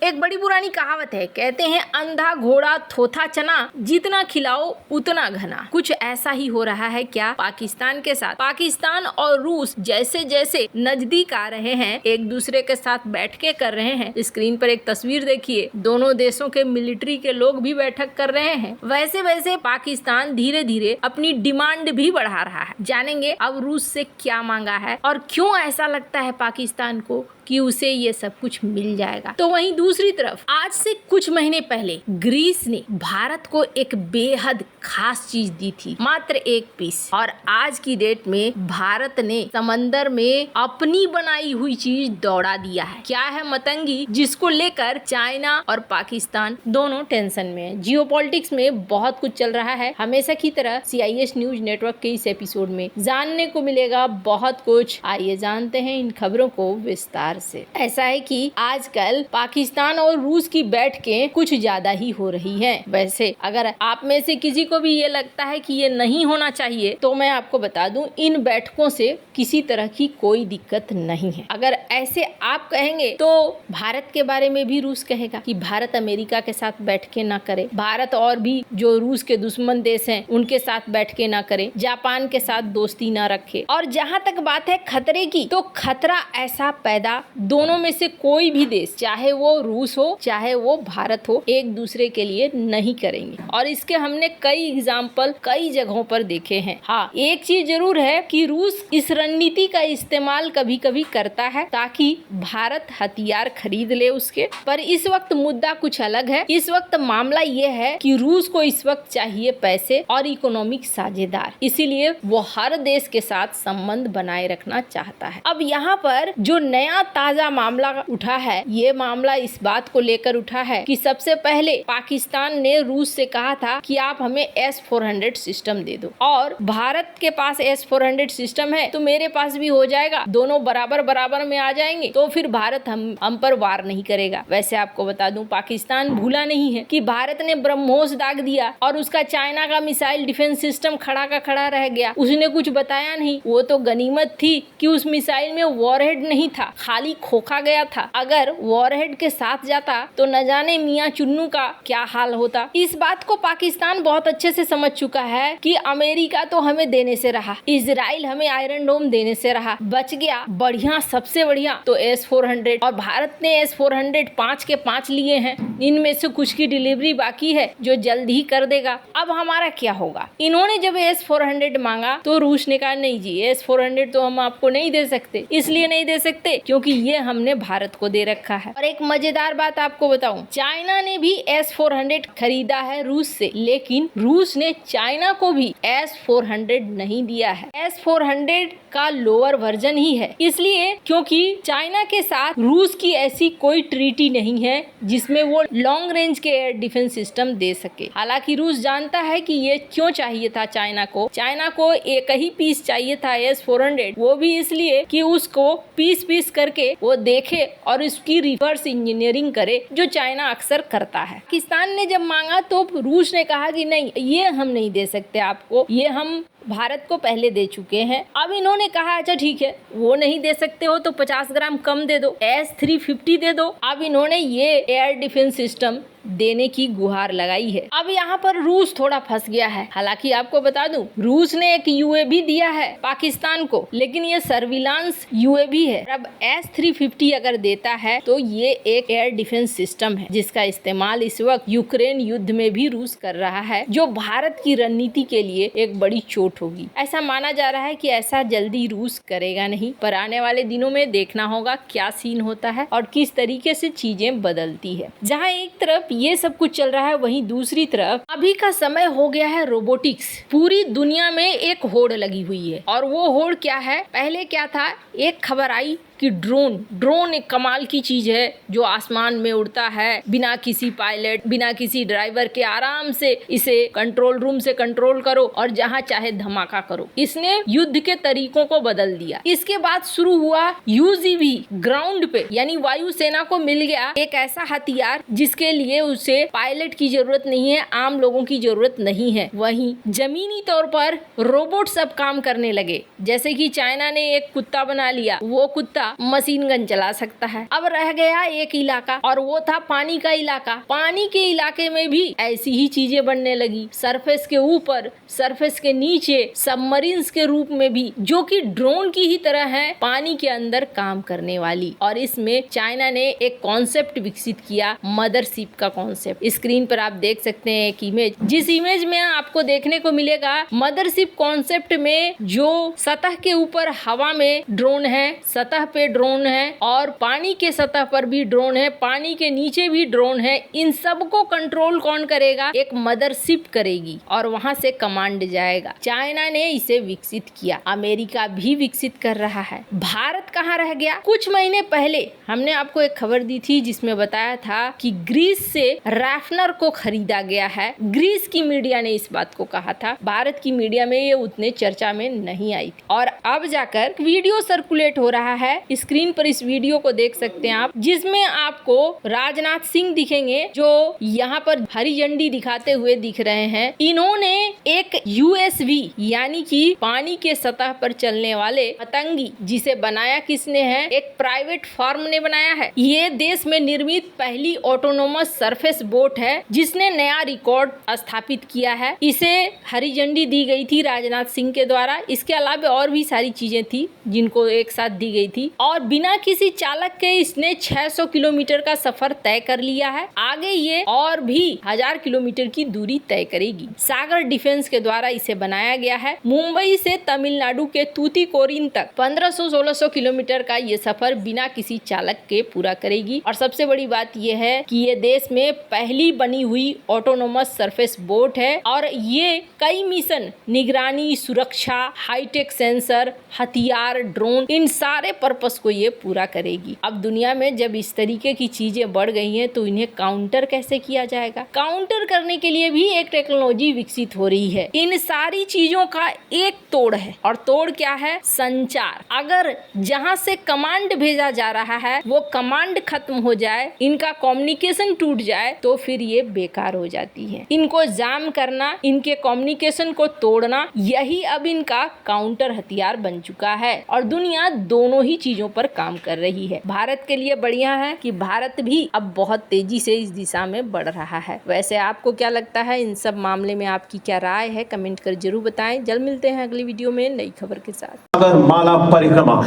एक बड़ी पुरानी कहावत है, कहते हैं अंधा घोड़ा थोथा चना, जितना खिलाओ उतना घना। कुछ ऐसा ही हो रहा है क्या पाकिस्तान के साथ। पाकिस्तान और रूस जैसे जैसे नजदीक आ रहे हैं, एक दूसरे के साथ बैठ के कर रहे हैं। स्क्रीन पर एक तस्वीर देखिए, दोनों देशों के मिलिट्री के लोग भी बैठक कर रहे हैं। वैसे वैसे पाकिस्तान धीरे धीरे अपनी डिमांड भी बढ़ा रहा है। जानेंगे अब रूस से क्या मांगा है और क्यों ऐसा लगता है पाकिस्तान को कि उसे ये सब कुछ मिल जाएगा। तो वहीं दूसरी तरफ आज से कुछ महीने पहले ग्रीस ने भारत को एक बेहद खास चीज दी थी, मात्र एक पीस। और आज की डेट में भारत ने समंदर में अपनी बनाई हुई चीज दौड़ा दिया है। क्या है मतंगी, जिसको लेकर चाइना और पाकिस्तान दोनों टेंशन में है। जियोपॉलिटिक्स में बहुत कुछ चल रहा है। हमेशा की तरह CIS न्यूज नेटवर्क के इस एपिसोड में जानने को मिलेगा बहुत कुछ। आइए जानते हैं इन खबरों को विस्तार से। ऐसा है कि आजकल पाकिस्तान और रूस की बैठकें कुछ ज्यादा ही हो रही हैं। वैसे अगर आप में से किसी को भी ये लगता है कि ये नहीं होना चाहिए, तो मैं आपको बता दूं, इन बैठकों से किसी तरह की कोई दिक्कत नहीं है। अगर ऐसे आप कहेंगे तो भारत के बारे में भी रूस कहेगा कि भारत अमेरिका के साथ बैठकें ना करे, भारत और भी जो रूस के दुश्मन देश हैं उनके साथ बैठकें ना करे, जापान के साथ दोस्ती ना रखे। और जहाँ तक बात है खतरे की, तो खतरा ऐसा पैदा दोनों में से कोई भी देश, चाहे वो रूस हो चाहे वो भारत हो, एक दूसरे के लिए नहीं करेंगे। और इसके हमने कई एग्जाम्पल कई जगहों पर देखे हैं। हाँ, एक चीज जरूर है कि रूस इस रणनीति का इस्तेमाल कभी कभी करता है ताकि भारत हथियार खरीद ले उसके। पर इस वक्त मुद्दा कुछ अलग है। इस वक्त मामला ये है कि रूस को इस वक्त चाहिए पैसे और इकोनॉमिक साझेदार, इसीलिए वो हर देश के साथ संबंध बनाए रखना चाहता है। अब यहाँ पर जो नया ताजा मामला उठा है, ये मामला इस बात को लेकर उठा है कि सबसे पहले पाकिस्तान ने रूस से कहा था कि आप हमें S-400 सिस्टम दे दो, और भारत के पास S-400 सिस्टम है तो मेरे पास भी हो जाएगा, दोनों बराबर बराबर में आ जाएंगे, तो फिर भारत हम पर वार नहीं करेगा। वैसे आपको बता दूं, पाकिस्तान भूला नहीं है कि भारत ने ब्रह्मोस दाग दिया और उसका चाइना का मिसाइल डिफेंस सिस्टम खड़ा का खड़ा रह गया। उसने कुछ बताया नहीं। वो तो गनीमत थी कि उस मिसाइल में वॉरहेड नहीं था, खाली खोखा गया था। अगर वॉरहेड के साथ जाता तो न जाने मियां चुन्नू का क्या हाल होता। इस बात को पाकिस्तान बहुत अच्छे से समझ चुका है कि अमेरिका तो हमें देने से रहा, इजराइल हमें आयरन डोम देने से रहा, बच गया बढ़िया, सबसे बढ़िया तो S-400। और भारत ने S-400 5 के 5 लिए हैं, इनमें से कुछ की डिलीवरी बाकी है जो जल्द ही कर देगा। अब हमारा क्या होगा? इन्होंने जब S-400 मांगा तो रूस ने कहा नहीं जी, S-400 तो हम आपको नहीं दे सकते। इसलिए नहीं दे सकते क्योंकि ये हमने भारत को दे रखा है। और एक मजेदार बात आपको बताऊं, चाइना ने भी S-400 खरीदा है रूस से, लेकिन रूस ने चाइना को भी S-400 नहीं दिया है। S-400 का लोअर वर्जन ही है, इसलिए क्योंकि चाइना के साथ रूस की ऐसी कोई ट्रीटी नहीं है जिसमें वो लॉन्ग रेंज के एयर डिफेंस सिस्टम दे सके। हालांकि रूस जानता है कि ये क्यों चाहिए था चाइना को एक ही पीस चाहिए था S-400, वो भी इसलिए कि उसको पीस करके वो देखे और इसकी रिवर्स इंजीनियरिंग करे, जो चाइना अक्सर करता है। पाकिस्तान ने जब मांगा तो रूस ने कहा कि नहीं, ये हम नहीं दे सकते आपको, ये हम भारत को पहले दे चुके हैं। अब इन्होंने कहा अच्छा ठीक है, वो नहीं दे सकते हो तो 50 ग्राम कम दे दो, S-350 दे दो। अब इन्होंने ये एयर डिफेंस सिस्टम देने की गुहार लगाई है। अब यहाँ पर रूस थोड़ा फंस गया है। हालांकि आपको बता दूं, रूस ने एक UAV दिया है पाकिस्तान को, लेकिन ये सर्विलांस UAV है। अब S-350 अगर देता है तो ये एक एयर डिफेंस सिस्टम है जिसका इस्तेमाल इस वक्त यूक्रेन युद्ध में भी रूस कर रहा है, जो भारत की रणनीति के लिए एक बड़ी चोट होगी। ऐसा माना जा रहा है कि ऐसा जल्दी रूस करेगा नहीं, पर आने वाले दिनों में देखना होगा क्या सीन होता है और किस तरीके से चीजें बदलती है। जहाँ एक तरफ ये सब कुछ चल रहा है, वहीं दूसरी तरफ अभी का समय हो गया है रोबोटिक्स। पूरी दुनिया में एक होड़ लगी हुई है, और वो होड़ क्या है? पहले क्या था, एक खबर आई कि ड्रोन एक कमाल की चीज है जो आसमान में उड़ता है, बिना किसी पायलट, बिना किसी ड्राइवर के आराम से इसे कंट्रोल रूम से कंट्रोल करो और जहां चाहे धमाका करो। इसने युद्ध के तरीकों को बदल दिया। इसके बाद शुरू हुआ UGV, ग्राउंड पे यानी वायुसेना को मिल गया एक ऐसा हथियार जिसके लिए उसे पायलट की जरूरत नहीं है, आम लोगों की जरूरत नहीं है। वहीं जमीनी तौर पर रोबोट सब काम करने लगे। जैसे कि चाइना ने एक कुत्ता बना लिया, वो कुत्ता पूरा मशीन गन चला सकता है। अब रह गया एक इलाका और वो था पानी का इलाका। पानी के इलाके में भी ऐसी ही चीजें बनने लगी, सरफेस के ऊपर, सरफेस के नीचे, सबमरीन्स के रूप में भी, जो कि ड्रोन की ही तरह है, पानी के अंदर काम करने वाली। और इसमें चाइना ने एक कॉन्सेप्ट विकसित किया, मदरशिप का कॉन्सेप्ट। स्क्रीन पर आप देख सकते हैं एक इमेज, जिस इमेज में आपको देखने को मिलेगा मदरशिप कॉन्सेप्ट में जो सतह के ऊपर हवा में ड्रोन है, सतह पे ड्रोन है और पानी के सतह पर भी ड्रोन है, पानी के नीचे भी ड्रोन है। इन सब को कंट्रोल कौन करेगा? एक मदरशिप करेगी और वहां से कमांड जाएगा। चाइना ने इसे विकसित किया, अमेरिका भी विकसित कर रहा है। भारत कहाँ रह गया? कुछ महीने पहले हमने आपको एक खबर दी थी जिसमें बताया था कि ग्रीस से रैफनर को खरीदा गया है। ग्रीस की मीडिया ने इस बात को कहा था, भारत की मीडिया में ये उतने चर्चा में नहीं आई थी। और अब जाकर वीडियो सर्कुलेट हो रहा है, स्क्रीन पर इस वीडियो को देख सकते हैं आप, जिसमें आपको राजनाथ सिंह दिखेंगे जो यहाँ पर हरी झंडी दिखाते हुए दिख रहे हैं। इन्होंने एक USV यानी कि पानी के सतह पर चलने वाले पतंगी, जिसे बनाया किसने है? एक प्राइवेट फर्म ने बनाया है। ये देश में निर्मित पहली ऑटोनोमस सरफेस बोट है जिसने नया रिकॉर्ड स्थापित किया है। इसे हरी झंडी दी गई थी राजनाथ सिंह के द्वारा। इसके अलावा और भी सारी चीजें थी जिनको एक साथ दी गई थी और बिना किसी चालक के इसने 600 किलोमीटर का सफर तय कर लिया है। आगे ये और भी 1000 किलोमीटर की दूरी तय करेगी। सागर डिफेंस के द्वारा इसे बनाया गया है। मुंबई से तमिलनाडु के तूतीकोरिन तक 1500-1600 किलोमीटर का ये सफर बिना किसी चालक के पूरा करेगी। और सबसे बड़ी बात यह है कि ये देश में पहली बनी हुई ऑटोनोमस सरफेस बोट है और ये कई मिशन, निगरानी, सुरक्षा, हाईटेक सेंसर, हथियार, ड्रोन, इन सारे पर्पस को ये पूरा करेगी। अब दुनिया में जब इस तरीके की चीजें बढ़ गई हैं तो इन्हें काउंटर कैसे किया जाएगा? काउंटर करने के लिए भी एक टेक्नोलॉजी विकसित हो रही है। इन सारी चीजों का एक तोड़ है और तोड़ क्या है? संचार। अगर जहां से कमांड भेजा जा रहा है वो कमांड खत्म हो जाए, इनका कम्युनिकेशन टूट जाए तो फिर ये बेकार हो जाती है। इनको जाम करना, इनके कम्युनिकेशन को तोड़ना, यही अब इनका काउंटर हथियार बन चुका है और दुनिया दोनों ही चीजों पर काम कर रही है। भारत के लिए बढ़िया है कि भारत भी अब बहुत तेजी से इस दिशा में बढ़ रहा है। वैसे आपको क्या लगता है? इन सब मामले में आपकी क्या राय है? कमेंट कर जरूर बताएं। जल्द मिलते हैं अगली वीडियो में नई खबर के साथ। माला परिक्रमा।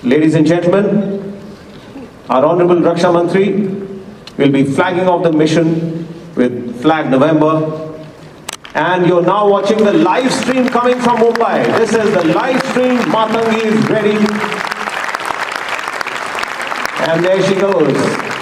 Ladies and gentlemen, our Honorable Raksha Mantri will be flagging off the mission with Flag November. And you're now watching the live stream coming from Mumbai. This is the live stream. Matangi is ready. And there she goes.